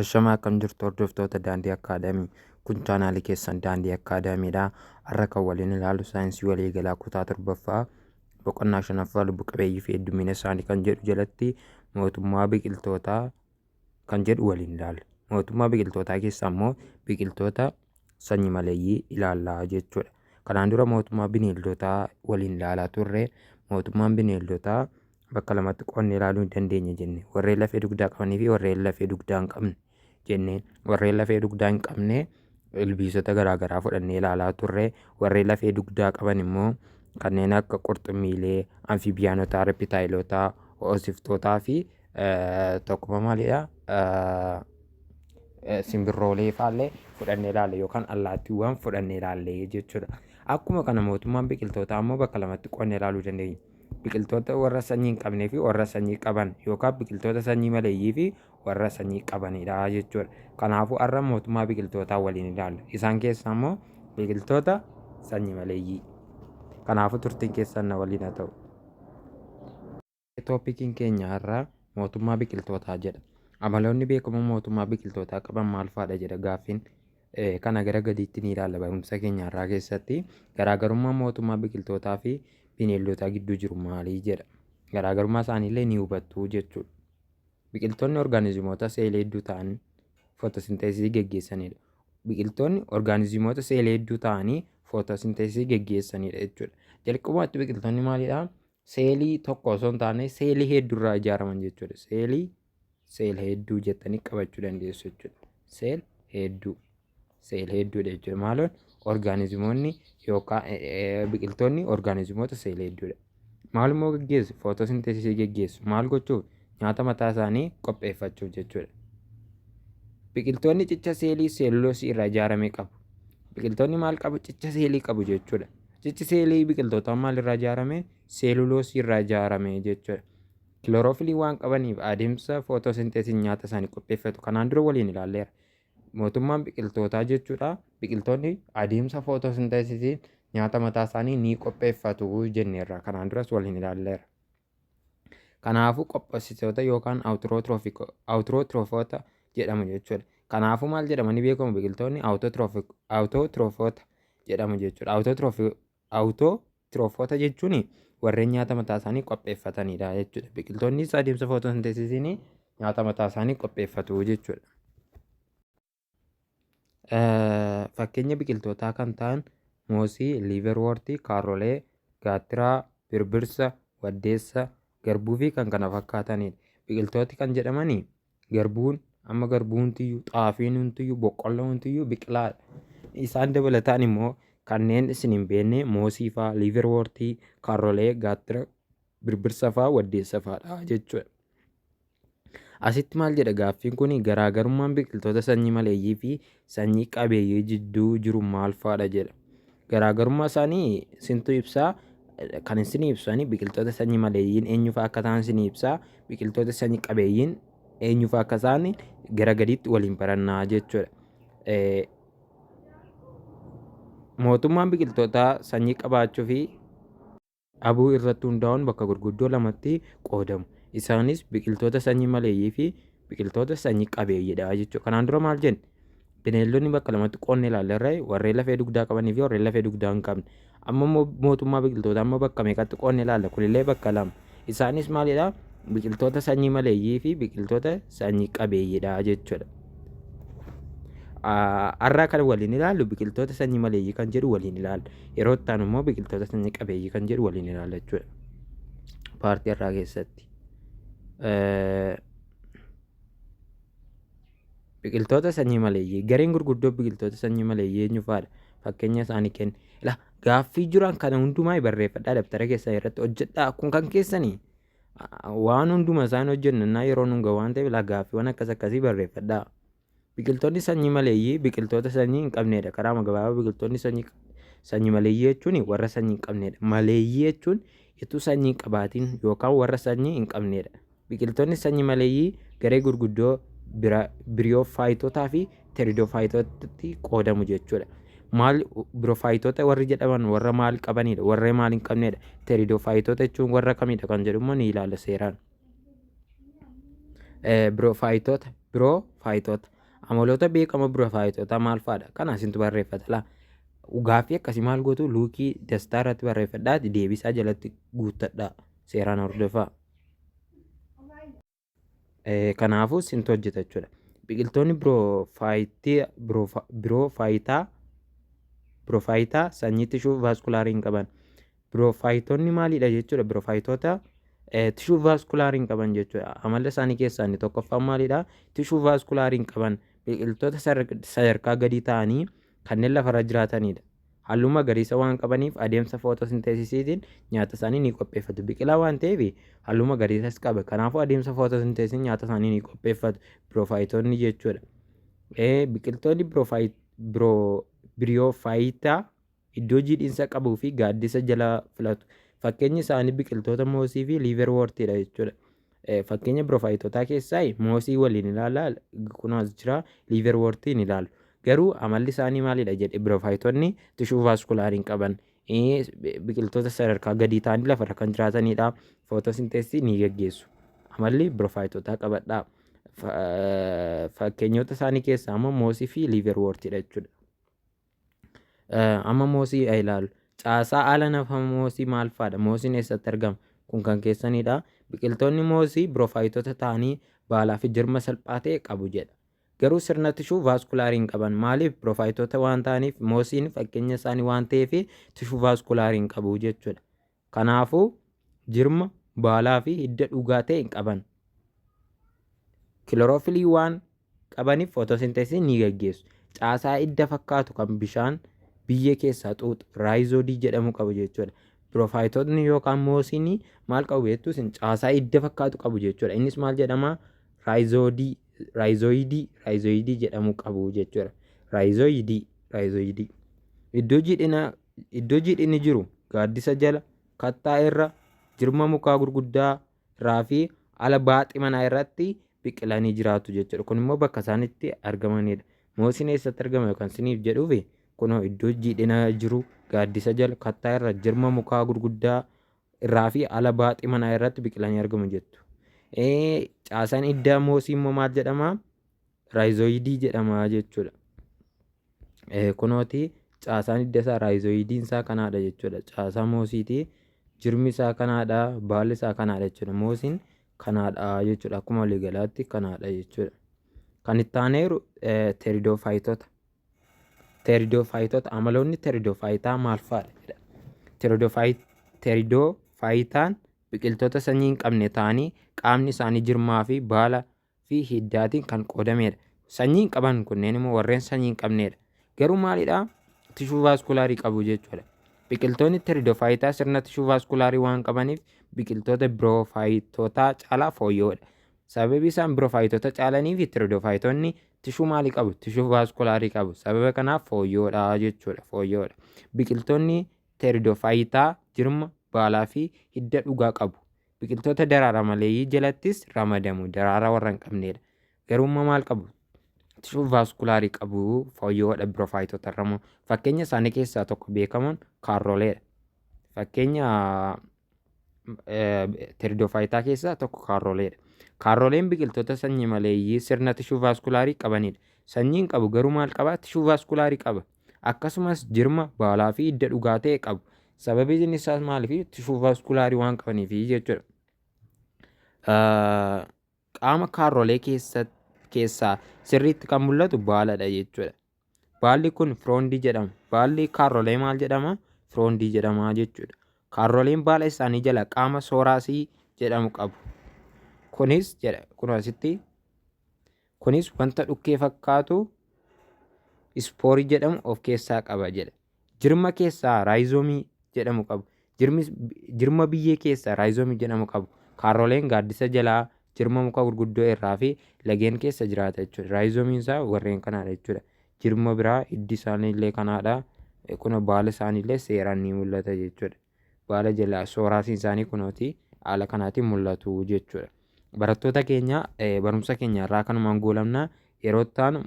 Ashamaa akkam jirtu hordoftoota Daandii Akkaadaamii. Kun chaanaalii keessan Daandii Akkaadaamiidha. Har'a kan waliin ilaalu saayinsii waliigalaa kutaa 7ffaa boqonnaa 5ffaa lubbu qabeeyyii fi heddummiina isaanii kan jedhu jalatti mootummaa biqiltootaa kan jedhu waliin ilaalla. Mootummaa biqiltootaa keessaa immoo biqiltoota sanyii maleeyyii ilaallaa jechuudha. Kanaan dura mootummaa bineeldotaa waliin ilaalaa turre. Mootummaan bineeldotaa bakka lamatti qoonnee ilaaluu hin dandeenye jenne. Warreen lafee dugdaa qabanii fi warreen lafee dugdaa hin qabne jenneen. Warreen lafee dugdaa hin qabne ilbiisota garaagaraa fudhannee ilaalaa turre. Warreen lafee dugdaa qaban immoo kanneen akka qurxummiilee, amfibiyaanotaa, reptaayilotaa, hoosiftootaa fi tokkuma maalidha simbirroolee faallee fudhannee ilaalle yookaan allaattiiwwan fudhannee ilaalle jechuudha. Akkuma kana mootummaan biqiltootaa immoo bakka lamatti qoonnee ilaaluu dandeenya. Biqiltoota warra sanyii hin qabnee fi warra sanyii qaban yookaan biqiltoota sanyii maleeyyii fi warra sanyii qabanidha jechuudha. Kanaafuu har'a mootummaa biqiltootaa waliin ilaalla. Isaan keessaa immoo biqiltoota sanyii maleeyyii. Kanaafuu turtiin keessan na waliin haa ta'u. Tooppikiin keenya har'a mootummaa biqiltootaa jedha. Amaloonni beekamoo mootummaa biqiltootaa qaban maal fa'aadha jedha gaaffiin. Kana gara gadiitti ni ilaalla barumsa keenya har'aa keessatti. Garaagarummaan mootummaa biqiltootaa fi bineeldotaa gidduu jiru maalii jedha. Garaagarummaa isaaniillee ni hubattu jechuudha. Biqiltoonni orgaanizimoota seelee hedduu ta'an footosinteesisii geggeessanidha. Biqiltoonni orgaanizimoota seelee hedduu ta'anii footosinteesisii geggeessanidha jechuudha. Jalqabumatti biqiltoonni maalidha? Seelii tokko osoo hin taane seelii hedduurraa ijaaraman jechuudha. Seel hedduu jettanii qabachuu dandeessu jechuudha. Seel hedduudha jechuudha. Maaloon orgaanizimoonni yookaan biqiltoonni orgaanizimoota seelee hedduudha. Maal immoo geggeessu? Footosinteesisii geggeessu. Maal gochuuf? Nyaata mataa isaanii qopheeffachuuf jechuudha. Biqiltoonni cicha seelii seeluloosii irraa ijaarame qabu. Biqiltoonni maal qabu? Cicha seelii qabu jechuudha. Cichi seelii biqiltootaa maal irraa ijaarame? Seeluloosii irraa ijaarame jechuudha. Kilooroofilii waan qabaniif adeemsa footosinteesisii nyaata isaanii qopheeffatu. Kanaan dura waliin ilaalleera. Mootummaan biqiltootaa jechuudha. Biqiltoonni adeemsa footosinteesisii nyaata mataa isaanii ni qopheeffatu jenneerra. Kanaan duras waliin ilaalleera. Kanaafuu qopheessitoota yookaan awutirootiroofoota jedhamu jechuudha. Kanaafuu maal jedhamanii beekamu? Biqiltoonni awutiroofoota jedhamu jechuudha. Awutiroofoota jechuun warreen nyaata mataa isaanii qopheeffatanidha jechuudha. Biqiltoonnis adeemsa footosinteesisiin nyaata mataa isaanii qopheeffatu jechuudha. Fakkeenya biqiltootaa kan ta'an moosii, liiverwoortii, kaarolee, gaattiraa, birbirsa, waddeessa, garbuu fi kan kana fakkaatanidha. Biqiltooti kan jedhamanii garbuun amma garbuu hundiyyuu, xaafiin hundiyyuu, boqqolloo hundiyyuu biqilaadha. Isaan dabalataan immoo kanneen isin hin beekne moosii fa'aa, liiverwoortii, kaarolee, gaattira, birbirsa fa'aa, waddeessa fa'aadha jechuudha. Asitti maal jedha gaaffiin kun? Garaagarummaan biqiltoota sanyii maleeyyii fi sanyii qabeeyyii jidduu jiru maal fa'aadha jedha. Garaagarummaa isaanii sintu ibsaa. Kan isin ibsanii biqiltoota sanyii maleeyyiin eenyufaa akka ta'an isin ibsaa. Biqiltoota sanyii qabeeyyiin eenyufaa akka ta'an gara gadiitti waliin barannaa jechuudha. Mootummaan biqiltootaa sanyii qabaachuu fi dhabuu irratti hundaa'uun bakka gurguddoo lamatti qoodamu. Isaanis biqiltoota sanyii maleeyyii fi biqiltoota sanyii qabeeyyiidha jechuudha. Kanaan dura maal jenne? Bineeldonni bakka lamatti qoonnee ilaalleerra. Warreen lafee dugdaa qabanii fi warreen lafee dugdaa hin qabne. Amma mootummaa biqiltootaa amma bakka meeqatti qoonnee ilaalla? Kunillee bakka lama. Isaanis maalidha? Biqiltoota sanyii maleeyyii fi biqiltoota sanyii qabeeyyiidha jechuudha. Har'a kan waliin ilaallu biqiltoota sanyii maleeyyii kan jedhu waliin ilaalla. Yeroo itti aanu immoo biqiltoota sanyii qabeeyyii kan jedhu waliin ilaalla jechuudha. Paartii har'aa keessatti. Biqiltoota sanyii maleeyyii. Gareen gurguddoo biqiltoota sanyii maleeyyii eenyufaadha? Fakkeenya isaanii kenna. Gaaffii jiran kana hundumaa barreeffadhaa dabtara keessaa irratti hojjedhaa. Kun kan keessanii waan hunduma isaan hojjennaa yeroo nun gahu waan ta'eef gaaffiiwwan akkasii barreeffadhaa. Biqiltoonni sanyii maleeyyii biqiltoota sanyii hin qabnedha. Karaa gabaabaa biqiltoonni sanyii maleeyyii jechuun warra sanyii hin qabnedha. Maleeyyii jechuun utuu sanyii hin qabaatiin yookaan warra sanyii hin qabnedha. Biqiltoonni sanyii maleeyyii garee gurguddoo biriyoofaayiitotaa fi teridoofaayiitootatti qoodamu jechuudha. Maal biroofaayitoota warri jedhaman warra maal qabanidha? Warra maal hin qabnedha? Teridoofaayiitoota jechuun warra kamidha kan jedhu immoo ni ilaalla seeraan. Biroofaayitoota. Amaloota beekamoo biroofaayitoota maal fa'aadha? Kana isintu barreeffata laa. Gaaffii akkasii maal gootu luukii dastaa irratti barreeffadhaati deebisaa jalatti guuttadhaa. Seeraan hordofaa. Kanaafuu isintu hojjeta jechuudha. Biqiltoonni biroofayitaa sanyii tishuu vaaskularii hin qaban. Biroofayitoonni maalidha jechuudha? Biroofayitoota tishuu vaaskularii hin qaban jechuudha. Amala isaanii keessaa inni tokkoffaan maalidha? Tishuu vaaskularii hin qaban biqiltoota sadarkaa gadii ta'anii kanneen lafarra jiraatanidha. Halluu magariisa waan qabaniif adeemsa footosinteesisiitiin nyaata isaanii ni qopheeffatu. Biqilaa waan ta'eef halluu magariisas qaba. Kanaafuu adeemsa footosinteesisiin nyaata isaanii ni qopheeffatu biroofayitoonni jechuudha. Biqiltoonni biroofayitaa iddoo jiidhinsa qabuu fi gaaddisa jala filatu. Fakkeenyi isaanii biqiltoota moosii fi liiverwoortiidha jechuudha. Fakkeenya biroofayitootaa keessaa moosii waliin ilaalaa kunuunsa jira liiverwoortiin ilaalu. Garuu amalli isaanii maalidha jedhe biroofayitoonni tishuu vaaskularii hin qaban. Biqiltoota sadarkaa gadii ta'anii lafarra kan jiraatanidha. Footosinteesisii ni gaggeessu. Amalli biroofayitootaa qabadhaa. Fakkeenyota isaanii keessaa immoo moosii fi liiverwoortiidha jechuudha. Amma moosii ilaalu. Caasaa haala nafa moosii maal fa'aadha? Moosiin eessatti argama? Kun kan keessanidha. Biqiltoonni moosii biroofayitoota ta'anii baalaa fi jirma salphaa ta'e qabu jedha. Garuu sirna tishuu vaaskularii hin qaban. Maaliif? Biroofayitoota waan ta'aniif moosiin fakkeenya isaanii waan ta'eef tishuu vaaskularii hin qabu jechuudha. Kanaafuu jirma, baalaa fi hidda dhugaa ta'e hin qaban. Kilooroofilii waan qabaniif footosinteesisii ni gaggeessu. Caasaa hidda fakkaatu kan bishaan biyyee keessaa xuuxu raayizoodii jedhamu qabu jechuudha. Biroofayitootni yookaan moosiin maal qabu jettus caasaa hidda fakkaatu qabu jechuudha. Innis maal jedhama? Raayizoidii jedhamu qabu jechuudha. Raayizoidii. Iddoo jiidhinni jiru gaaddisa jala, kattaa irra, jirma mukaa gurguddaa irraa fi ala baaxii manaa irratti biqilanii jiraatu jechuudha. Kun immoo bakka isaan itti argamanidha. Moosiin eessatti argama yookaan isiniif jedhuufi kunoo iddoo jiidhina jiru gaaddisa jala, kattaa irra, jirma mukaa gurguddaa irraa fi ala baaxii manaa irratti biqilanii argamu jettu. Caasaan hidda moosii immoo maal jedhama? Raayizoidii jedhama jechuudha. Kunooti caasaan hidda isaa raayizoidiin isaa kanaadha jechuudha. Caasaa moosiiti. Jirmi isaa kanaadha. Baalli isaa kanaadha jechuudha. Moosiin kanaadha jechuudha. Akkuma waliigalaatti kanaadha jechuudha. Kan itti aaneeru teeridoofayitoota. Teeridoofayitoota. Amaloonni teeridoofayitaa maal fa'aadha? Teeridoofayitaan biqiltoota sanyii hin qabne ta'anii qaamni isaanii jirmaa fi baala fi hiddaatiin kan qoodamedha. Sanyii hin qaban kunneen immoo warreen sanyii hin qabnedha. Garuu maalidha? Tishuu vaaskularii qabu jechuudha. Biqiltoonni teeridoofayitaa sirna tishuu vaaskularii waan qabaniif biqiltoota biroofayitootaa caalaa fooyya'oodha. Sababii isaan biroofayitoota caalaniif teeridoofayitoonni tishuu maalii qabu? Tishuu vaaskularii qabu. Sababa kanaaf fooyya'oodha jechuudha. Fooyya'oodha. Biqiltoonni teeridoofayitaa jirma, baalaa fi hidda dhugaa qabu. Biqiltoota daraaraa maleeyyii jalattis ramadamu. Daraaraa warra hin qabnedha. Garummaa maal qabu? Tishuu vaaskularii qabu. Fooyya'oodha biroofayitoota irramoo. Fakkeenya isaanii keessaa tokko beekamuun kaarroleedha. Fakkeenya teeridoofayitaa keessaa tokko kaarroleedha. Kaarroleen biqiltoota sanyii maleeyyii sirna tishuu vaaskularii qabanidha. Sanyiin qabu garuu maal qaba? Tishuu vaaskularii qaba. Akkasumas jirma, baalaa fi hidda dhugaa ta'e qabu. Sababiin isaas maaliif? Tishuu vaaskularii waan qabaniif jechuudha. Qaama kaarrolee keessaa sirriitti kan mul'atu baaladha jechuudha. Baalli kun firoondii jedhama. Baalli kaarrolee maal jedhama? Firoondii jedhama jechuudha. Kaarroleen baala isaanii jala qaama sooraasii jedhamu qabu. Kunis wanta dhukkee fakkaatu ispoorii jedhamu of keessaa qaba jedha. Jirma keessaa raayizoomii jedhamu qabu. Jirma biyyee keessaa raayizoomii jedhamu qabu. Kaarroleen gaaddisa jalaa jirma muka gurguddoo irraa fi lageen keessa jiraata jechuudha. Raayizoomiin isaa warreen kanaadha jechuudha. Jirma biraa hiddi isaanii illee kanaadha. Kun baala isaanii illee seeraan ni mul'ata jechuudha. Baala jalaa sooraasiin isaanii kunooti haala kanaatiin mul'atu jechuudha. Barattoota keenya barumsa keenya irraa kanumaan goolabna. Yeroo ta'an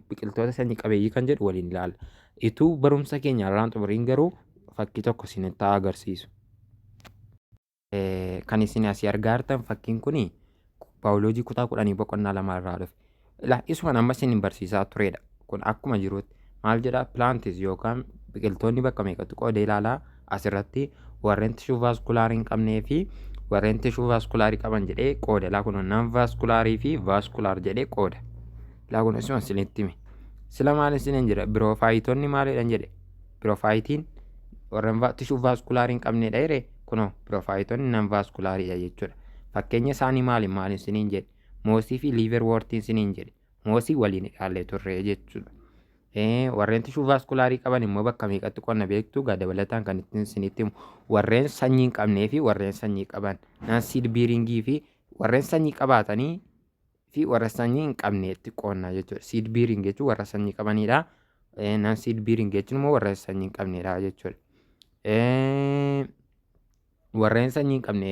biqiltoota sanyii qabeeyyii kan jedhu waliin ilaalla. Ituu barumsa keenya irraan xumuriin garuu fakkii tokko isinitti agarsiisu. Kan isin asii argaa jirtan fakkiin kun baayoloojii kutaa 10 boqonnaa 2 irraa dhufe. Isuma amma isin barsiisaa turedha. Kun akkuma jirutti maal jedha pilaantis yookaan biqiltoonni bakka meeqatti qoodee ilaalaa asirratti warreen tishuu vaaskularii hin qabnee fi warreen tishuu vaaskularii qaban jedhee qooda. Laa kun nan vaaskularii fi vaaskulaar jedhee qooda. Laa kun isuma isinitti hime. Sila maal isiniin jedha biroofaayitoonni maalidhaan jedhe biroofaayitiin warreen tishuu vaaskularii hin qabnedha jedhe kunoo biroofaayitoonni nan vaaskulaariidha jechuudha. Fakkeenya isaanii maali isiniin jedhe moosii fi liiverwoortiin isiniin jedhe moosii waliin ilaallee turre jechuudha. Warreen tishuu vaaskularii qaban immoo bakka meeqatti qonna beektu dabalataan kan ittiin isinitti himu warreen sanyii hin qabnee fi warreen sanyii qaban nan siid biiringii fi warreen sanyii qabaatanii fi warra sanyii hin qabneetti qonna jechuudha. Siid biiring jechuun warra sanyii qabanidha. Nan siid biiring jechuun immoo warra sanyii hin qabnedha jechuudha. Warreen sanyii hin qabne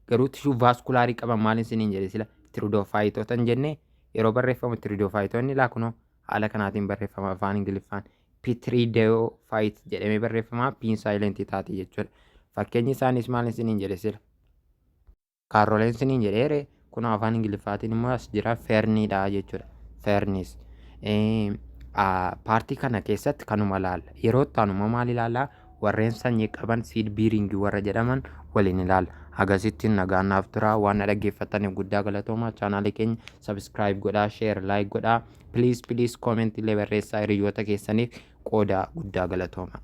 garuu tishuu vaaskularii qaban maal isiniin jedhe sila tiriidoofaayitoota hin jenne yeroo barreeffamu tiriidoofaayitoonni laa kunoo haala kanaatiin barreeffama afaan Ingiliffaan pitiriidoofaayit jedhamee barreeffama piin saayilentii taati jechuudha. Fakkeenyi isaanis maal isiniin jedhe sila kaarroleen isiniin jedheere kunoo afaan Ingiliffaatiin immoo as jira feerniidha jechuudha. Feernis paartii kana keessatti kanuma ilaalla. Yeroo taanuma maal ilaallaa warreen sanyii qaban siid biiringii warra jedhaman waliin ilaalla. Agarsiisti nagaan naaf tura waan dhaggeeffataniif guddaa galatooma. Chaanaalii keenya subscribe godhaa, share, like godhaa. Please comment illee barreessaa hiriyoota keessaniif qooda guddaa galatooma.